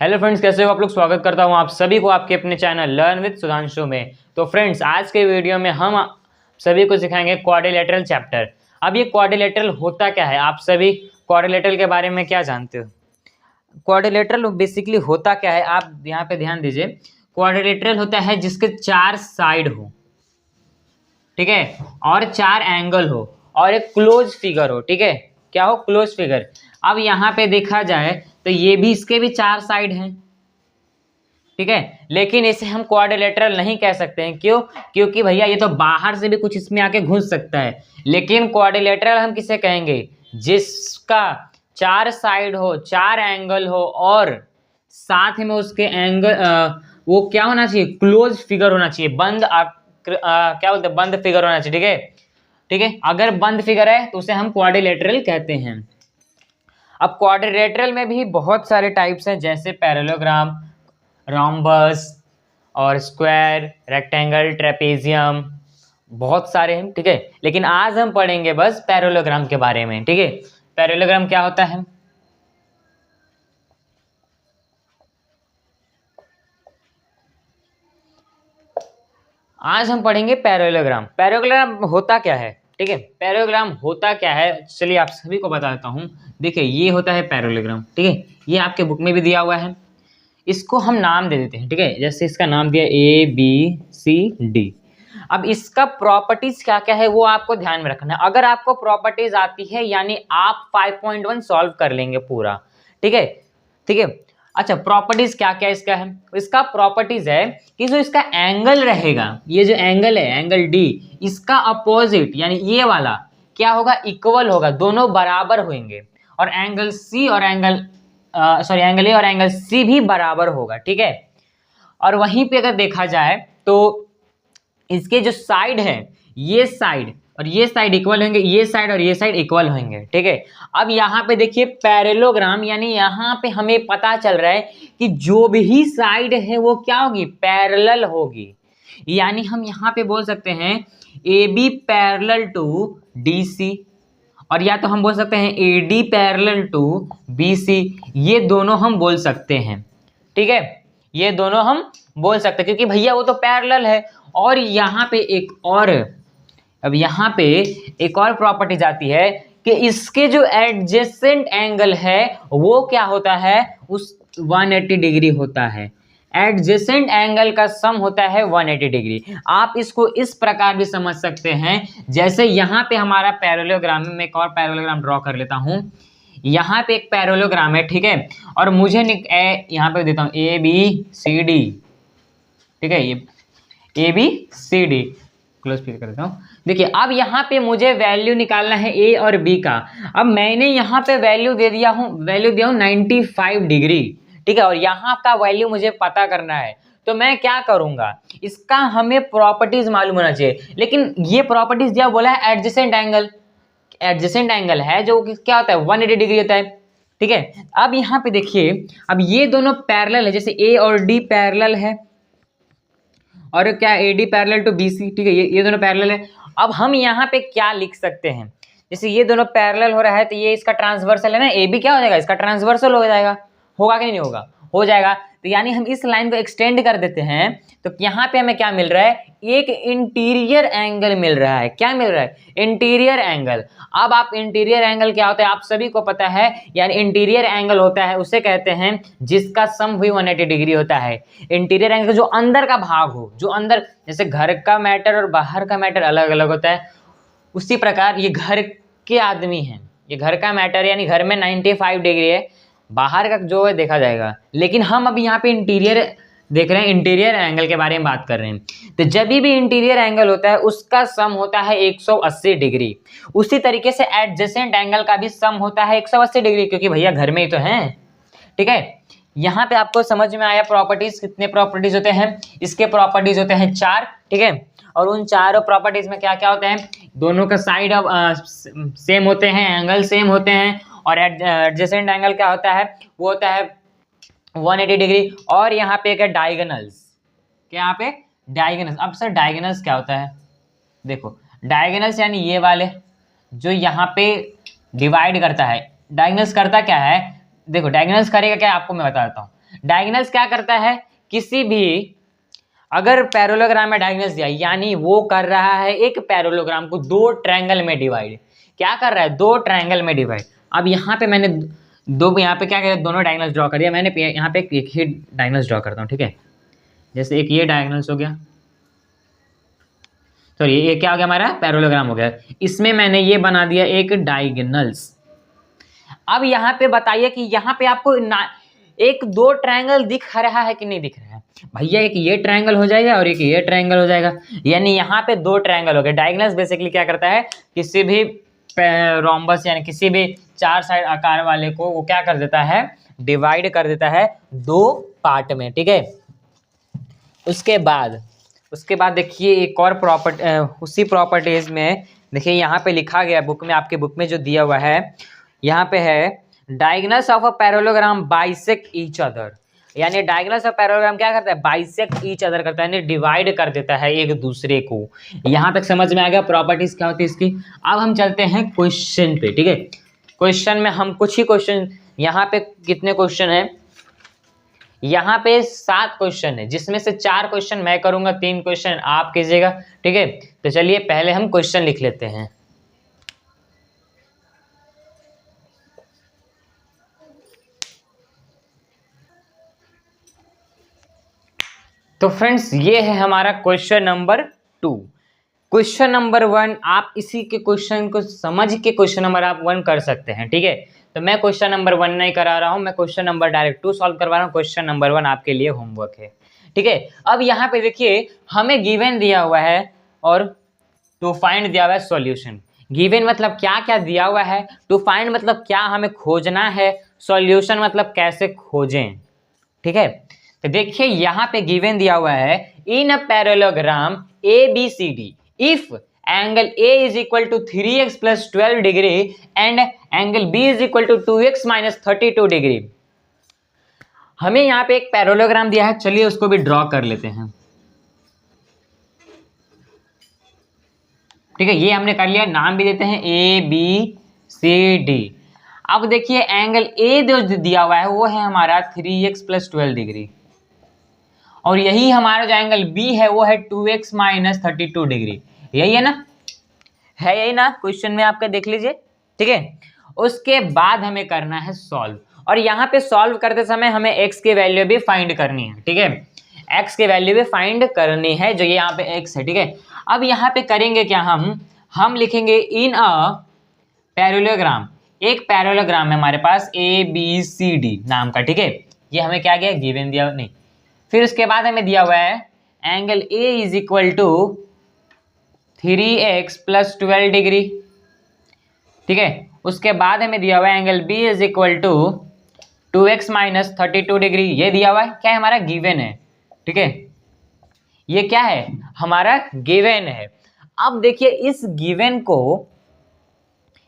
Hello friends, कैसे हो आप लोग। स्वागत करता हूं आप सभी को आपके अपने चैनल लर्न विद सुधांशु में। तो फ्रेंड्स, आज के वीडियो में हम सभी को सिखाएंगे क्वाड्रिलेटरल चैप्टर। अब ये क्वाड्रिलेटरल होता क्या है, आप सभी क्वाड्रिलेटरल के बारे में क्या जानते हो। क्वाड्रिलेटरल बेसिकली होता क्या है, आप यहाँ पे ध्यान दीजिए। क्वाड्रिलेटरल होता है जिसके 4 साइड हो, ठीक है, और 4 एंगल हो और एक क्लोज फिगर हो, ठीक है। क्या हो? Close figure. अब यहाँ पे देखा जाए तो ये भी, इसके भी 4 साइड हैं, ठीक है, लेकिन इसे हम क्वाड्रिलेटरल नहीं कह सकते हैं। क्यों? क्योंकि भैया ये तो बाहर से भी कुछ इसमें आके घुस सकता है। लेकिन क्वाड्रिलेटरल हम किसे कहेंगे? जिसका 4 साइड हो, 4 एंगल हो और साथ में उसके एंगल वो क्या होना चाहिए? क्लोज फिगर होना चाहिए, बंद क्या बोलते हैं, बंद फिगर होना चाहिए, ठीक है। ठीक है, अगर बंद फिगर है तो उसे हम क्वाड्रिलेटरल कहते हैं। अब क्वाड्रिलेटरल में भी बहुत सारे टाइप्स हैं, जैसे पैरेललोग्राम, रोम्बस और स्क्वायर, रेक्टेंगल, ट्रेपेजियम, बहुत सारे हैं, ठीक है। लेकिन आज हम पढ़ेंगे बस पैरेललोग्राम के बारे में, ठीक है। पैरेललोग्राम क्या होता है? आज हम पढ़ेंगे पैरेललोग्राम। पैरेललोग्राम होता क्या है, ठीक है। पैरेललोग्राम होता क्या है, चलिए आप सभी को बता देता हूँ। देखिए, ये होता है पैरेललोग्राम, ठीक है। ये आपके बुक में भी दिया हुआ है। इसको हम नाम दे देते हैं, ठीक है। जैसे इसका नाम दिया ABCD। अब इसका प्रॉपर्टीज क्या क्या है वो आपको ध्यान में रखना है। अगर आपको प्रॉपर्टीज आती है यानी आप 5.1 सॉल्व कर लेंगे पूरा, ठीक है। ठीक है, अच्छा, प्रॉपर्टीज क्या क्या इसका है? इसका प्रॉपर्टीज है कि जो इसका एंगल रहेगा, ये जो एंगल है, एंगल D, इसका अपोजिट यानी ये वाला क्या होगा? इक्वल होगा, दोनों बराबर होंगे। और एंगल C और एंगल एंगल A और एंगल C भी बराबर होगा, ठीक है। और वहीं पे अगर देखा जाए तो इसके जो साइड है, ये साइड और ये साइड इक्वल होंगे, ये साइड और ये साइड इक्वल होंगे, ठीक है। अब यहाँ पे देखिए पैरेललोग्राम, यानी यहाँ पे हमें पता चल रहा है कि जो भी साइड है वो क्या होगी? पैरेलल होगी। यानी हम यहाँ पे बोल सकते हैं AB पैरेलल टू DC, और या तो हम बोल सकते हैं AD पैरेलल टू BC। ये दोनों हम बोल सकते हैं, ठीक है। ये दोनों हम बोल सकते हैं क्योंकि भैया वो तो पैरेलल है। और यहाँ पे एक और, अब यहाँ पे एक और प्रॉपर्टी आती है कि इसके जो एडजेसेंट एंगल है वो क्या होता है? उस 180 डिग्री होता है। एडजेसेंट एंगल का सम होता है 180 डिग्री। आप इसको इस प्रकार भी समझ सकते हैं, जैसे यहाँ पे हमारा पैरेललोग्राम में, मैं एक और पैरेललोग्राम ड्रॉ कर लेता हूँ। यहाँ पे एक पैरेललोग्राम है, ठीक है, और मुझे यहाँ पे देता हूँ ABCD, ठीक है। ये ABCD क्लोज फिल कर देता हूँ। देखिए, अब यहाँ पे मुझे वैल्यू निकालना है A और B का। अब मैंने यहाँ पे वैल्यू दिया हूँ 95 डिग्री, ठीक है, और यहाँ का वैल्यू मुझे पता करना है। तो मैं क्या करूँगा? इसका हमें प्रॉपर्टीज मालूम होना चाहिए। लेकिन ये प्रॉपर्टीज दिया, बोला है एडजेसेंट एंगल। एडजेसेंट एंगल है जो क्या होता है? 180 डिग्री होता है, ठीक है। अब यहाँ पे देखिए, अब ये दोनों पैरेलल है, जैसे A और D पैरेलल है, और क्या AD पैरेलल टू BC, ठीक है, ये दोनों पैरेलल है। अब हम यहाँ पे क्या लिख सकते हैं? जैसे ये दोनों पैरेलल हो रहा है तो ये इसका ट्रांसवर्सल है ना, AB क्या हो जाएगा? इसका ट्रांसवर्सल हो जाएगा। होगा कि नहीं होगा? हो जाएगा। तो यानी हम इस लाइन को एक्सटेंड कर देते हैं तो यहाँ पे हमें क्या मिल रहा है? एक इंटीरियर एंगल मिल रहा है। क्या मिल रहा है? Interior angle. अब आप इंटीरियर एंगल क्या होता है आप सभी को पता है, यानी इंटीरियर एंगल होता है, उसे कहते हैं जिसका सम भी 180 डिग्री होता है। इंटीरियर एंगल जो अंदर का भाग हो, जो अंदर, जैसे घर का मैटर और बाहर का मैटर अलग अलग होता है, उसी प्रकार ये घर के आदमी हैं, ये घर का मैटर यानी घर में 95 डिग्री है, बाहर का जो है देखा जाएगा। लेकिन हम अभी यहाँ पे इंटीरियर देख रहे हैं, इंटीरियर एंगल के बारे में बात कर रहे हैं। तो जब भी इंटीरियर एंगल होता है उसका सम होता है 180 डिग्री। उसी तरीके से एडजेसेंट एंगल का भी सम होता है 180 डिग्री, क्योंकि भैया घर में ही तो हैं, ठीक है। यहाँ पे आपको समझ में आया प्रॉपर्टीज? कितने प्रॉपर्टीज होते हैं इसके? प्रॉपर्टीज होते हैं 4, ठीक है। और उन चारों प्रॉपर्टीज में क्या क्या होते हैं? दोनों का साइड सेम होते हैं, एंगल सेम होते हैं, और एडजेसेंट एंगल क्या होता है? वो होता है 180 डिग्री। और यहाँ पे एक है डायगोनल्स। क्या यहाँ पे? डायगोनल्स। अब सर डायगोनल्स क्या होता है? देखो, डायगोनल्स यानी ये वाले जो यहाँ पे डिवाइड करता है। डायगोनल्स करता क्या है? देखो, डायगोनल्स करेगा क्या आपको मैं बता देता हूँ। डायगोनल्स क्या करता है, किसी भी अगर पैरेललोग्राम में डायगोनल्स दिया यानी वो कर रहा है एक पैरेललोग्राम को दो ट्रायंगल में डिवाइड। क्या कर रहा है, दो ट्रायंगल में डिवाइड। अब यहाँ पे मैंने दो, यहाँ पे क्या किया, दोनों डायगोनल्स ड्रॉ कर दिया मैंने। यहाँ पे एक ही डायगोनल्स ड्रॉ करता हूँ, ठीक है। जैसे एक ये डायगोनल्स हो गया, सॉरी ये क्या हो गया हमारा, पैरेललोग्राम हो गया। इसमें मैंने ये बना दिया एक डायगोनल्स। अब यहाँ पे बताइए कि यहाँ पे आपको एक दो ट्रायंगल दिख रहा है कि नहीं दिख रहा है भैया। एक ये ट्रायंगल हो जाएगा और एक ये ट्रायंगल हो जाएगा, यानी यहाँ पे दो ट्रायंगल हो गए। डायगोनल्स बेसिकली क्या करता है, किसी भी रोम्बस यानी किसी भी चार साइड आकार वाले को वो क्या कर देता है, डिवाइड कर देता है दो पार्ट में, ठीक है। उसके बाद देखिए एक और उसी प्रॉपर्टीज में देखिए यहाँ पे लिखा गया बुक में, आपके बुक में जो दिया हुआ है यहाँ पे है diagonals of a parallelogram bisect each other. यानी डायगोनल्स ऑफ पैरेललोग्राम क्या करता है, बाइसेक्ट ईच अदर करता है, यानी डिवाइड कर देता है एक दूसरे को। यहाँ तक समझ में आ गया प्रॉपर्टीज क्या होती है इसकी। अब हम चलते हैं क्वेश्चन पे, ठीक है। क्वेश्चन में हम कुछ ही क्वेश्चन, यहाँ पे कितने क्वेश्चन है, यहाँ पे 7 क्वेश्चन है, जिसमें से 4 क्वेश्चन मैं करूंगा, 3 क्वेश्चन आप कीजिएगा, ठीक है। तो चलिए पहले हम क्वेश्चन लिख लेते हैं। तो फ्रेंड्स ये है हमारा क्वेश्चन नंबर 2। क्वेश्चन नंबर 1 आप इसी के क्वेश्चन को समझ के क्वेश्चन नंबर आप 1 कर सकते हैं, ठीक है। तो मैं क्वेश्चन नंबर 1 नहीं करा रहा हूं, मैं क्वेश्चन नंबर डायरेक्ट 2 सॉल्व करवा रहा हूं। क्वेश्चन नंबर 1 आपके लिए होमवर्क है, ठीक है। अब यहाँ पे देखिए हमें गिवन दिया हुआ है और टू फाइंड दिया हुआ है सॉल्यूशन। गिवन मतलब क्या क्या दिया हुआ है, टू फाइंड मतलब क्या हमें खोजना है, सॉल्यूशन मतलब कैसे खोजें, ठीक है। तो देखिए यहाँ पे गिवन दिया हुआ है in a parallelogram ABCD if angle A is equal to 3x plus 12 degree and angle B is equal to 2x minus 32 degree. हमें यहाँ पे एक पैरेललोग्राम दिया है, चलिए उसको भी ड्रॉ कर लेते हैं, ठीक है। ये हमने कर लिया, नाम भी देते हैं ABCD। अब देखिए एंगल A जो दिया हुआ है वो है हमारा 3x प्लस 12 डिग्री और यही हमारा जो एंगल B है वो है 2x माइनस 32 डिग्री। यही है ना, है यही ना, क्वेश्चन में आपका देख लीजिए, ठीक है। उसके बाद हमें करना है सॉल्व, और यहाँ पे सॉल्व करते समय हमें x की वैल्यू भी फाइंड करनी है, ठीक है। x की वैल्यू भी फाइंड करनी है, जो ये यहाँ पे x है, ठीक है। अब यहाँ पे करेंगे क्या, हम लिखेंगे इन अ पैरेललोग्राम। एक पैरेललोग्राम है हमारे पास ABCD नाम का, ठीक है। ये हमें क्या गया, गिवन दिया नहीं। फिर उसके बाद हमें दिया हुआ है angle A is equal to 3x plus 12 degree, ठीक है। उसके बाद हमें दिया हुआ है angle B is equal to 2x minus 32 degree. ये दिया हुआ है, क्या है हमारा गिवन है, ठीक है। ये क्या है, हमारा गिवन है। अब देखिए इस गिवन को,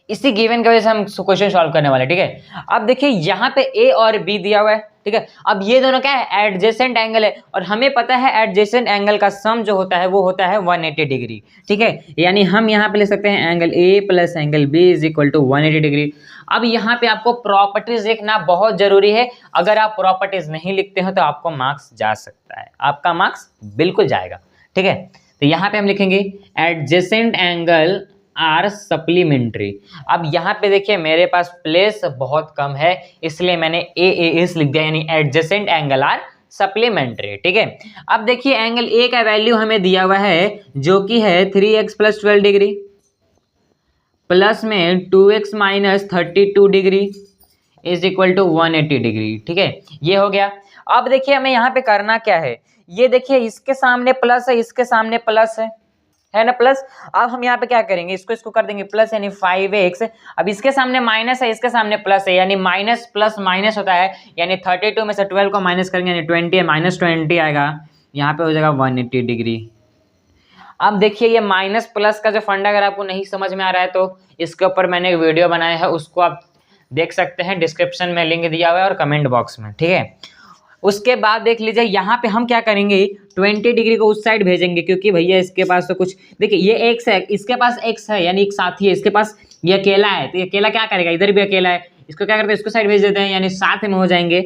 इसी गिवन की वजह से हम क्वेश्चन सॉल्व करने वाले, ठीक है। अब देखिए यहाँ पे A और B दिया हुआ है, ठीक है। अब ये दोनों क्या है, एडजेसेंट एंगल है, और हमें पता है एडजेसेंट एंगल का सम जो होता है वो होता है 180 डिग्री, ठीक है। यानी हम यहाँ पे ले सकते हैं angle A plus angle B is equal to 180 degree. अब यहाँ पे आपको प्रॉपर्टीज लिखना बहुत जरूरी है। अगर आप प्रॉपर्टीज नहीं लिखते हो तो आपको मार्क्स जा सकता है, आपका मार्क्स बिल्कुल जाएगा, ठीक है। तो यहाँ पे हम लिखेंगे एडजेसेंट एंगल आर सप्लीमेंट्री। अब यहाँ पे देखिए मेरे पास प्लेस बहुत कम है, इसलिए मैंने AAS लिख दिया, यानी एडजेसेंट एंगल आर सप्लीमेंट्री, ठीक है। अब देखिए एंगल A का वैल्यू हमें दिया हुआ है जो कि है 3x प्लस 12 डिग्री प्लस में 2x minus 32 degree is equal to 180 degree, ठीक है। ये हो गया। अब देखिए हमें यहाँ पे करना क्या है, ये देखिए इसके सामने प्लस है, इसके सामने प्लस है ना, प्लस। अब हम यहाँ पे क्या करेंगे, इसको कर देंगे प्लस, यानी 5x। अब इसके सामने माइनस है, इसके सामने प्लस है, यानी माइनस प्लस माइनस होता है, यानी 32 में से 12 को माइनस करेंगे यानी 20 है, माइनस 20 आएगा, यहाँ पे हो जाएगा 180 डिग्री। अब देखिए ये माइनस प्लस का जो फंडा अगर आपको नहीं समझ में आ रहा है तो इसके ऊपर मैंने एक वीडियो बनाया है, उसको आप देख सकते हैं, डिस्क्रिप्शन में लिंक दिया हुआ है और कमेंट बॉक्स में, ठीक है। उसके बाद देख लीजिए यहाँ पे हम क्या करेंगे, 20 डिग्री को उस साइड भेजेंगे, क्योंकि भैया इसके पास तो कुछ, देखिए ये x है, इसके पास x है, यानी एक साथी है, इसके पास ये अकेला है, तो ये अकेला क्या करेगा, इधर भी अकेला है, इसको क्या करते हैं, इसको साइड भेज देते हैं, यानी साथ में हो जाएंगे,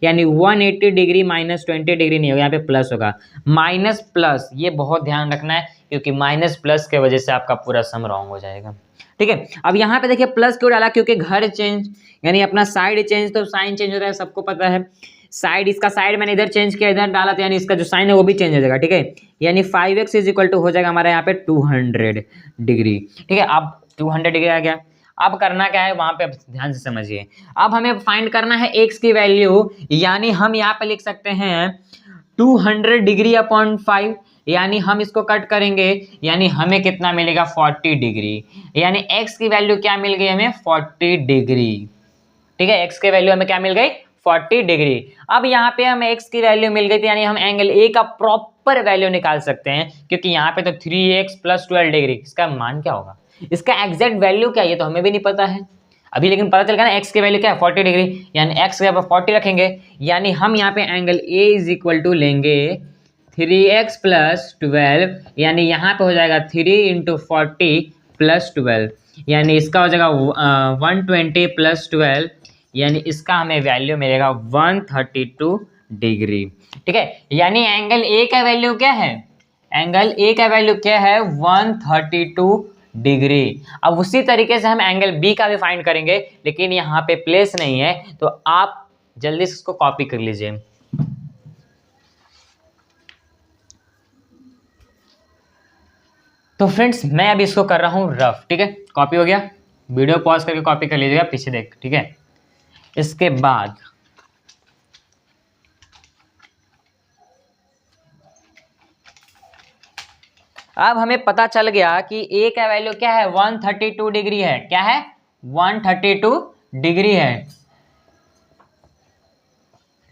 यानी 180 डिग्री माइनस 20 डिग्री नहीं होगा, यहाँ पे प्लस होगा, माइनस प्लस, ये बहुत ध्यान रखना है क्योंकि माइनस प्लस के वजह से आपका पूरा सम रॉन्ग हो जाएगा। ठीक है, अब यहाँ पे देखिए प्लस क्यों डाला, क्योंकि घर चेंज यानी अपना साइड चेंज तो साइन चेंज होता है, सबको पता है। साइड, इसका साइड मैंने इधर चेंज किया, इधर डाला, तो यानी इसका जो साइन है वो भी चेंज हो जाएगा। ठीक है, यानी 5x इज इक्वल टू हो जाएगा हमारा यहाँ पे 200 डिग्री। ठीक है, अब 200 डिग्री आ गया। अब करना क्या है वहां पे ध्यान से समझिए, अब हमें फाइंड करना है x की वैल्यू, यानी हम यहाँ पे लिख सकते हैं 200 डिग्री अपॉन 5, यानी हम इसको कट करेंगे, यानी हमें कितना मिलेगा 40 डिग्री, यानी x की वैल्यू क्या मिल गई हमें 40 डिग्री। ठीक है, x की वैल्यू हमें क्या मिल गई 40 डिग्री। अब यहाँ पे हमें x की वैल्यू मिल गई थी, यानी हम एंगल A का प्रॉपर वैल्यू निकाल सकते हैं, क्योंकि यहाँ पे तो 3x प्लस 12 डिग्री, इसका मान क्या होगा, इसका एग्जैक्ट वैल्यू क्या है ये तो हमें भी नहीं पता है अभी, लेकिन पता चल गया ना x की वैल्यू क्या है 40 डिग्री, यानी x के ऊपर 40 रखेंगे, यानी हम यहाँ पे angle A is equal to लेंगे 3x प्लस 12, यानी यहाँ पे हो जाएगा 3 इंटू 40 प्लस 12, यानी इसका हो जाएगा 120 प्लस 12, यानी इसका हमें वैल्यू मिलेगा 132 डिग्री। ठीक है, यानी एंगल ए का वैल्यू क्या है, एंगल ए का वैल्यू क्या है 132 डिग्री। अब उसी तरीके से हम एंगल बी का भी फाइंड करेंगे, लेकिन यहाँ पे प्लेस नहीं है, तो आप जल्दी से इसको कॉपी कर लीजिए। तो फ्रेंड्स मैं अभी इसको कर रहा हूँ रफ। ठीक है, कॉपी हो गया, वीडियो पॉज करके कॉपी कर लीजिएगा पीछे देख। ठीक है, इसके बाद अब हमें पता चल गया कि ए का वैल्यू क्या है 132 डिग्री है, क्या है 132 डिग्री है।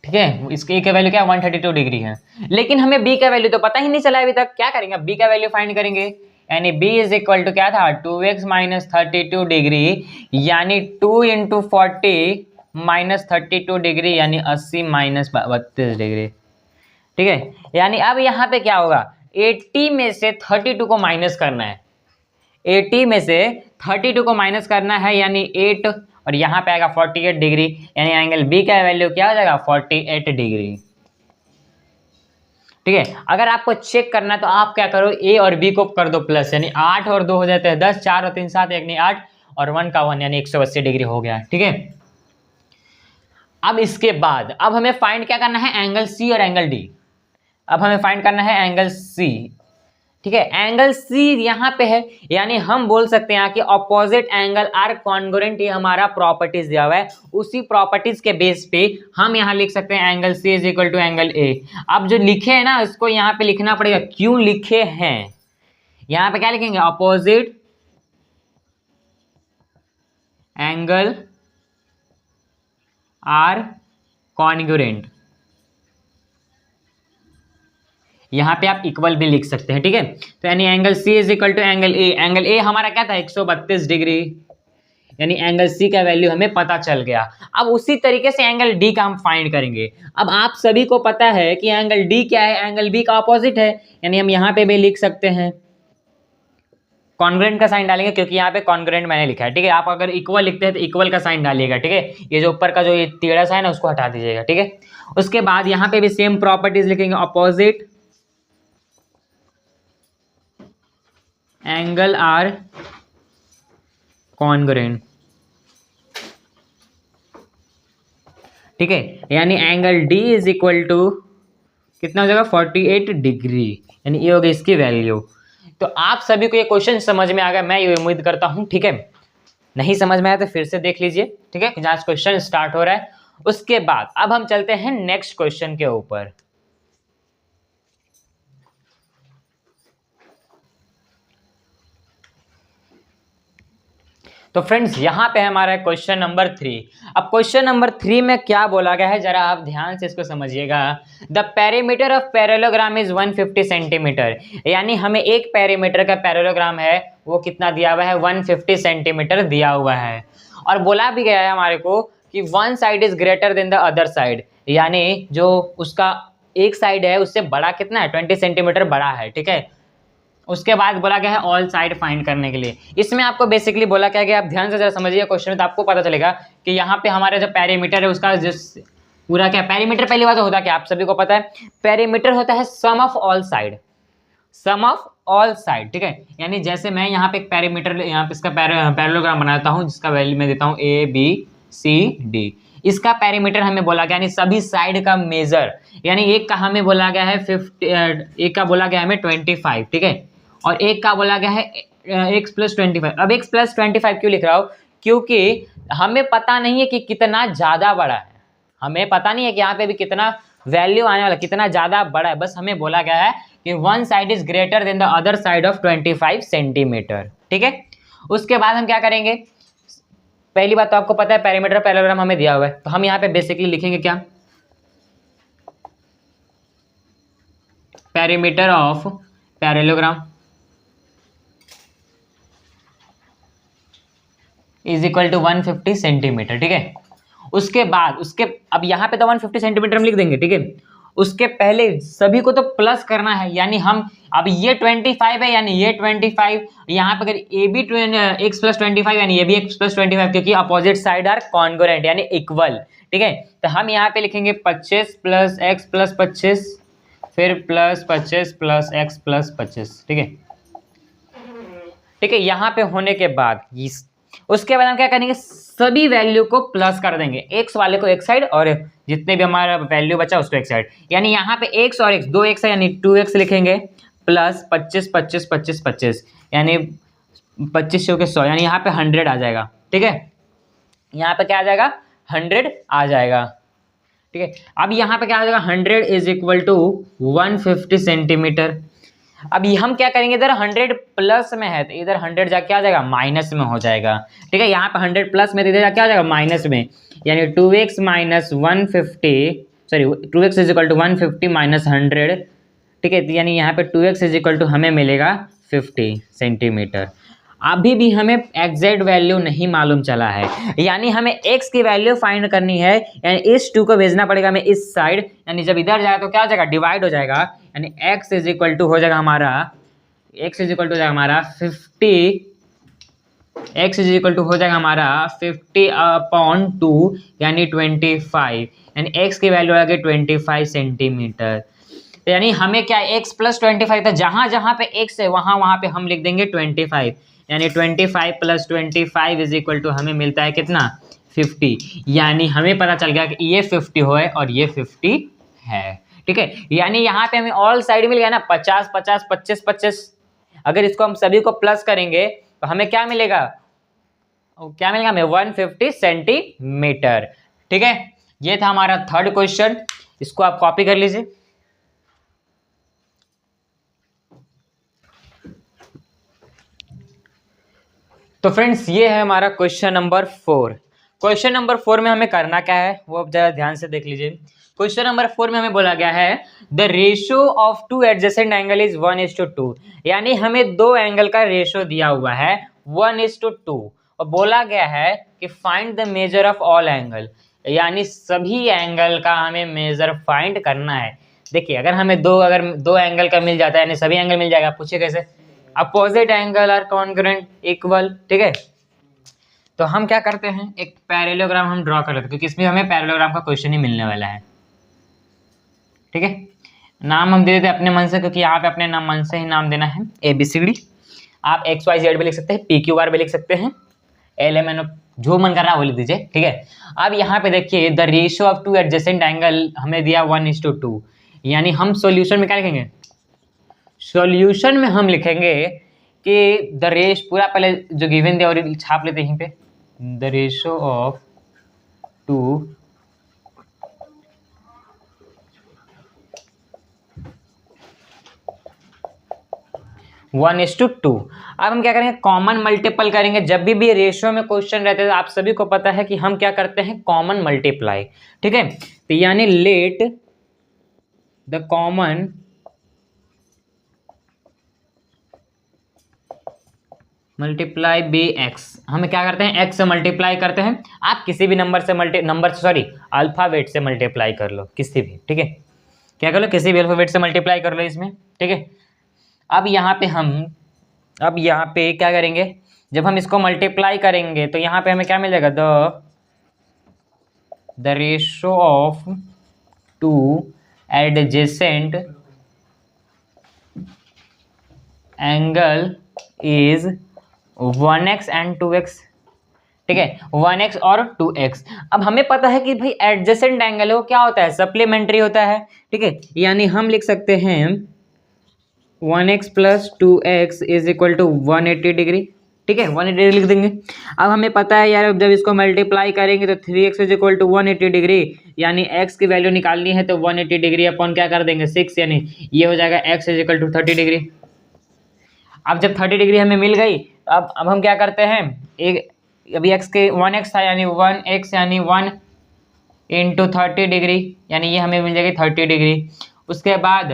ठीक है, इसके ए का वैल्यू क्या है 132 डिग्री है, लेकिन हमें बी का वैल्यू तो पता ही नहीं चला अभी तक। क्या करेंगे, बी का वैल्यू फाइंड करेंगे, यानी b इज इक्वल टू क्या था 2x माइनस 32 डिग्री, यानी 2 इंटू 40 माइनस 32 डिग्री, यानी 80 माइनस 32 डिग्री। ठीक है, यानी अब यहाँ पे क्या होगा, 80 में से 32 को माइनस करना है, 80 में से 32 को माइनस करना है, यानी 8, और यहाँ पे आएगा 48 डिग्री, यानी एंगल बी का वैल्यू क्या हो जाएगा 48 डिग्री। ठीक है, अगर आपको चेक करना है तो आप क्या करो, ए और बी को कर दो प्लस, यानी 8 और 2 हो जाते हैं 10, 4 और 3 7, 1 नहीं 8, और 1 का 1, यानी 180 डिग्री हो गया। ठीक है, अब इसके बाद अब हमें फाइंड क्या करना है, एंगल सी और एंगल डी। अब हमें फाइंड करना है एंगल सी। ठीक है, एंगल सी यहाँ पे है, यानी हम बोल सकते हैं कि ऑपोजिट एंगल आर कॉन्ग्रुएंट, ये हमारा प्रॉपर्टीज दिया हुआ है, उसी प्रॉपर्टीज के बेस पे हम यहाँ लिख सकते हैं angle C is equal to angle A. अब जो लिखे हैं ना इसको यहाँ पे लिखना पड़ेगा, क्यों लिखे हैं, यहाँ पे क्या लिखेंगे, ऑपोजिट एंगल आर कॉन्ग्रुएंट, यहाँ पे आप इक्वल भी लिख सकते हैं। ठीक है, तो यानी angle C is equal to angle A, angle A हमारा क्या था 132 डिग्री, यानी एंगल सी का वैल्यू हमें पता चल गया। अब उसी तरीके से एंगल डी का हम फाइंड करेंगे। अब आप सभी को पता है कि एंगल डी क्या है, एंगल बी का ऑपोजिट है, यानी हम यहाँ पे भी लिख सकते हैं, कॉन्ग्रुएंट का साइन डालेंगे, क्योंकि यहाँ पे कॉन्ग्रुएंट मैंने लिखा है। ठीक है, आप अगर इक्वल लिखते हैं तो इक्वल का साइन डालिएगा। ठीक है, ये जो ऊपर का जो ये टेढ़ा साइन है उसको हटा दीजिएगा। ठीक है, उसके बाद यहाँ पे भी सेम प्रॉपर्टीज लिखेंगे, ऑपोजिट एंगल आर कॉन्ग्रुएंट। ठीक है, यानी angle D is equal to कितना हो जाएगा 48 डिग्री, यानी ये हो गई इसकी वैल्यू। तो आप सभी को ये क्वेश्चन समझ में आ गया, मैं ये उम्मीद करता हूं। ठीक है, नहीं समझ में आया तो फिर से देख लीजिए। ठीक है, जहां क्वेश्चन स्टार्ट हो रहा है, उसके बाद अब हम चलते हैं नेक्स्ट क्वेश्चन के ऊपर। तो फ्रेंड्स यहाँ पे हमारा क्वेश्चन नंबर 3। अब क्वेश्चन नंबर 3 में क्या बोला गया है, जरा आप ध्यान से इसको समझिएगा। The perimeter of parallelogram is 150 centimetre, यानी हमें एक पेरीमीटर का पैरेललोग्राम है वो कितना दिया हुआ है 150 सेंटीमीटर दिया हुआ है, और बोला भी गया है हमारे को कि one side is greater than the other side, यानी जो उसका एक साइड है उससे बड़ा कितना है 20 सेंटीमीटर बड़ा है। ठीक है, उसके बाद बोला गया है ऑल साइड फाइंड करने के लिए। इसमें आपको बेसिकली बोला क्या गया, आप ध्यान से जरा समझिए क्वेश्चन में, तो आपको पता चलेगा कि यहाँ पे हमारा जो पेरीमीटर है उसका जिस पूरा क्या पेरीमीटर, पहली बात तो होता क्या आप सभी को पता है, पेरीमीटर होता है sum of all side, sum of all side, ठीक है। यानी जैसे मैं यहाँ पे एक पेरीमीटर, यहाँ पे इसका पैरेललोग्राम बनाता हूँ जिसका वैल्यू मैं देता हूँ ABCD, इसका पेरीमीटर हमें बोला गया, यानी सभी साइड का मेजर, यानी एक का हमें बोला गया है 50, एक का बोला गया हमें 25, ठीक है, और एक का बोला गया है x + 25। अब x + 25 क्यों लिख रहा हूँ, क्योंकि हमें पता नहीं है कि कितना ज़्यादा बड़ा है, हमें पता नहीं है कि यहाँ पे भी कितना वैल्यू आने वाला, कितना ज़्यादा बड़ा है, बस हमें बोला गया है कि one side is greater than the other side of 25 centimetre, ठीक है। उसके बाद हम क्या करेंगे, पहली बात तो आपको पता है पेरीमीटर पैरेललोग्राम हमें दिया हुआ है, तो हम यहाँ पे बेसिकली लिखेंगे क्या, perimeter of parallelogram is equal to 150 centimetre, ठीक है। उसके बाद अब यहाँ पे तो 150 सेंटीमीटर हम लिख देंगे, ठीक है। उसके पहले सभी को तो प्लस करना है, यानी हम अब ये 25 है, यानी ये 25, यहाँ पे अगर AB x + 25 यानी ये भी x + 25, क्योंकि अपोजिट साइड आर कॉन्ग्रुएंट यानी इक्वल, ठीक है। तो हम यहाँ पे लिखेंगे 25 + x + 25 फिर +25 + x + 25, ठीक है, ठीक है। यहाँ पे होने के बाद उसके बाद हम क्या करेंगे, सभी वैल्यू को प्लस कर देंगे, x वाले को एक साइड और जितने भी हमारा वैल्यू बचा उसको एक साइड, यानी यहाँ पे x और x 2x है यानी 2x लिखेंगे, प्लस 25 25 25 25 यानी 25 के 100 यानी यहाँ पे 100 आ जाएगा, ठीक है। यहाँ पे क्या आ जाएगा, 100 आ जाएगा, ठीक है। अब यहाँ पे क्या आ जाएगा, 100 = 150 सेंटीमीटर। अब हम क्या करेंगे, इधर 100 प्लस में है तो इधर 100 जाके आ जाएगा माइनस में हो जाएगा, ठीक है। यहाँ पे 100 प्लस में तो इधर जाके आ जाएगा माइनस में, यानी 2x - 150 सॉरी 2x = 150 - 100, ठीक है। यानी यहाँ पे 2x = हमें मिलेगा 50 सेंटीमीटर। अभी भी हमें एग्जैक्ट वैल्यू नहीं मालूम चला है, यानी हमें x की वैल्यू फाइंड करनी है, यानी इस 2 को भेजना पड़ेगा हमें इस साइड, यानी जब इधर जाएगा तो क्या हो जाएगा, डिवाइड हो जाएगा, यानी x = हो जाएगा हमारा, x = हो जाएगा हमारा 50, x = हो जाएगा हमारा 50/2 यानी 25, यानी x की वैल्यू आ गई 25 सेंटीमीटर। तो यानी हमें क्या x + 25 था, जहाँ जहाँ पे x है वहाँ वहाँ पे हम लिख देंगे 25, यानी 25 + 25 = हमें मिलता है कितना, 50, यानी हमें पता चल गया कि ये 50 है और ये 50 है, ठीक है। यानी यहाँ पे हमें ऑल साइड मिल गया ना, 50 50 25 25, अगर इसको हम सभी को प्लस करेंगे तो हमें क्या मिलेगा, हमें 150 सेंटीमीटर, ठीक है। ये था हमारा थर्ड क्वेश्चन, इसको आप कॉपी कर लीजिए। तो फ्रेंड्स ये है हमारा क्वेश्चन नंबर 4। क्वेश्चन नंबर 4 में हमें करना क्या है वो आप जरा ध्यान से देख लीजिए। क्वेश्चन नंबर 4 में हमें बोला गया है the ratio of 2 adjacent angle is 1:2, यानी हमें दो एंगल का रेशियो दिया हुआ है 1:2 और बोला गया है कि find the measure of all angle, यानी सभी एंगल का हमें मेजर फाइंड करना है। देखिए अगर हमें दो एंगल का मिल जाता है यानी सभी एंगल मिल जाएगा, पूछिए कैसे, opposite angle are congruent equal, ठीक है। तो हम क्या करते हैं, एक पैरेललोग्राम हम ड्रॉ कर लेते हैं क्योंकि इसमें हमें पैरेललोग्राम का क्वेश्चन ही मिलने वाला है, ठीक है। नाम हम दे देते हैं अपने मन से, क्योंकि यहाँ पे अपने नाम मन से ही नाम देना है, ABCD। आप XYZ भी लिख सकते हैं, PQR भी लिख सकते हैं, LMNO, जो मन कर रहा है वो लिख दीजिए, ठीक है। अब यहाँ पे देखिए the ratio of 2 adjacent angle हमें दिया 1:2, यानी हम सॉल्यूशन में क्या लिखेंगे, सॉल्यूशन में हम लिखेंगे कि द रेश पूरा पहले जो गिवन दिया और छाप लेते हैं यहीं पे, द रेशियो ऑफ 2 1:2। अब हम क्या करेंगे, कॉमन मल्टीपल करेंगे। जब भी रेशियो में क्वेश्चन रहते हैं आप सभी को पता है कि हम क्या करते हैं, कॉमन मल्टीप्लाई, ठीक है। तो यानी let the common multiply by x, हमें क्या करते हैं, x से मल्टीप्लाई करते हैं। आप किसी भी अल्फाबेट से मल्टीप्लाई कर लो, किसी भी, ठीक है, क्या कर लो, किसी भी अल्फाबेट से मल्टीप्लाई कर लो इसमें, ठीक है। अब यहाँ पे क्या करेंगे, जब हम इसको मल्टीप्लाई करेंगे तो यहाँ पे हमें क्या मिल जाएगा, the ratio of two adjacent angle is 1x and 2x। ठीक है, 1x और 2x। अब हमें पता है कि भाई एडजेसेंट एंगल है वो क्या होता है, सप्लीमेंट्री होता है। ठीक है, यानी हम लिख सकते हैं 1x plus 2x is equal to 180 degree. ठीक है, 180 डिग्री लिख देंगे। अब हमें पता है यार, जब इसको मल्टीप्लाई करेंगे तो 3x is equal to 180 degree, यानी x की वैल्यू निकालनी है तो 180 डिग्री अपॉन क्या कर देंगे 6, यानी ये हो जाएगा x is equal to 30 degree. अब जब 30 डिग्री हमें मिल गई, अब हम क्या करते हैं, एक अभी x के 1x था, यानी 1x यानी 1 इंटू 30 डिग्री, यानी ये हमें मिल जाएगी 30 डिग्री। उसके बाद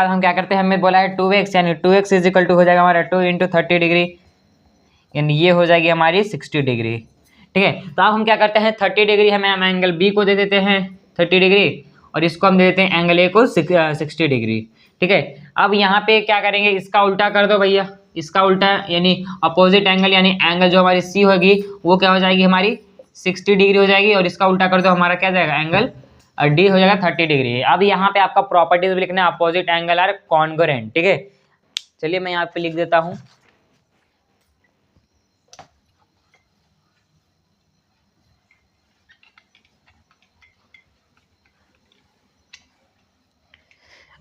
हम क्या करते हैं, हमें बोला है 2x, यानी 2x इज इक्वल टू हो जाएगा हमारा 2 इंटू 30 डिग्री, यानी ये हो जाएगी हमारी 60 डिग्री। ठीक है, तो अब हम क्या करते हैं, 30 डिग्री हम एंगल बी को दे देते हैं 30 डिग्री, और इसको हम दे देते हैं एंगल ए को 60 डिग्री। ठीक है, अब यहाँ पे क्या करेंगे, इसका उल्टा कर दो भैया, इसका उल्टा यानी अपोजिट एंगल, यानी एंगल जो हमारी सी होगी वो क्या हो जाएगी हमारी 60 डिग्री हो जाएगी, और इसका उल्टा कर दो हमारा क्या जाएगा एंगल डी हो जाएगा 30 डिग्री। अब यहाँ पे आपका प्रॉपर्टीज भी लिखना है, अपोजिट एंगल आर कॉन्ग्रुएंट। ठीक है, चलिए मैं यहाँ पे लिख देता हूँ,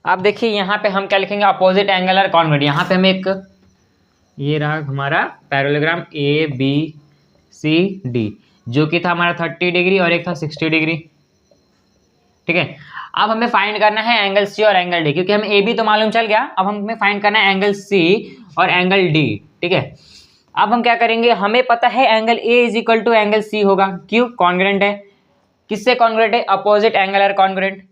अब देखिए यहाँ पे हम क्या लिखेंगे, अपोजिट एंगल आर कॉन्ग्रुएंट। यहाँ पे हमें एक ये रहा हमारा parallelogram A B C D, जो कि था हमारा 30 डिग्री और एक था 60 डिग्री। ठीक है, अब हमें फाइंड करना है एंगल सी और एंगल डी, क्योंकि हमें ए बी तो मालूम चल गया, अब हमें फाइंड करना है एंगल सी और एंगल डी। ठीक है, अब हम क्या करेंगे, हमें पता है angle A is equal to angle C होगा, क्यों, कॉन्ग्रुएंट है। किससे कॉन्ग्रुएंट है, opposite angle are congruent.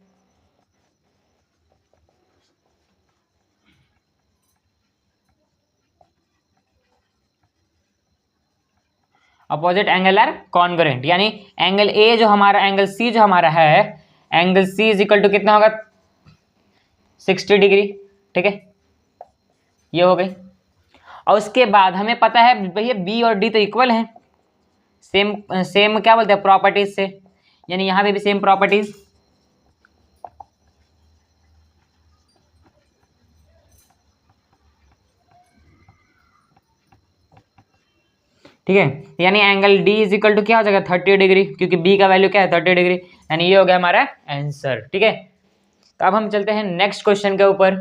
Opposite angle are congruent, यानी एंगल ए जो हमारा, एंगल सी जो हमारा है, angle C is equal to कितना होगा 60 डिग्री। ठीक है, ये हो गई। और उसके बाद हमें पता है भैया बी और डी तो इक्वल हैं, सेम क्या बोलते हैं प्रॉपर्टीज से, यानी यहाँ पे भी सेम प्रॉपर्टीज। ठीक है, यानी angle D is equal to क्या हो जाएगा 30 डिग्री, क्योंकि बी का वैल्यू क्या है 30 डिग्री, यानी ये हो गया हमारा आंसर। ठीक है, तो अब हम चलते हैं नेक्स्ट क्वेश्चन के ऊपर।